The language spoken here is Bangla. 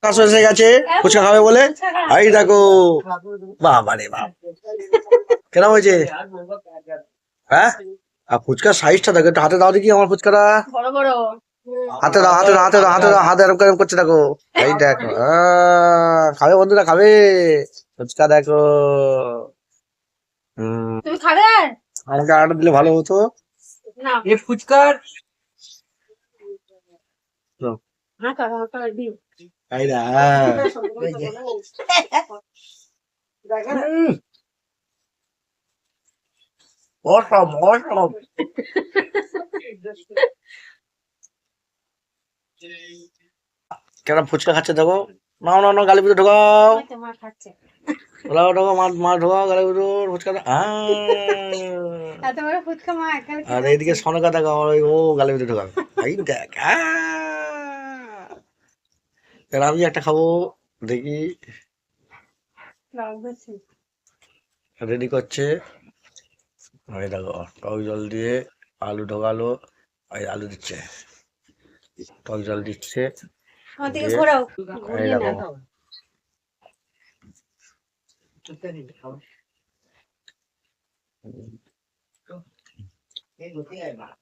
কাজ এসে গেছে ফুচকা খাবে বলে। এই দেখো, বাবা রে বাপ, কেমন হয়েছে? হ্যাঁ, আর ফুচকার সাইজটা দেখো, একটু হাতে দাও দেখি আমার ফুচকাটা। বড় বড় হাতে দাও, হাতে দাও, হাতে দাও, হাতে দাও, হাতে এরকম এরকম করছে দেখো। এই দেখো, খাবে বন্ধুরা, খাবে ফুচকা দেখো। হম, তুমি খাবে? আমাকে আরেকটা দিলে ভালো হতো। না ये फुचकार না কাকা দিও এই না, অসম অসম। কেন ফুচকা খাচ্ছে দেখো, নাও নাও নাও, গালি ভিতরে ঢোকাও, তোমার খাচ্ছে ঢোকাও ঢোকাও, মা ঢোকাও গালি ভিতরে ফুচকা। এত বড় ফুচকা মা একা আর এইদিকে সনকা দেখো, ও গালি ভিতরে ঢোকাও। এই দেখ, এবার আমি একটা খাবো, দেখি। রেডি করছে, এই দেখো, টক জল দিয়ে আলু ঢোকালো, এই আলু দিচ্ছে, টক জল দিচ্ছে, আমার দিকে দিয়ে ঘোরাও এই ঘুরিয়ে দেখো, নাও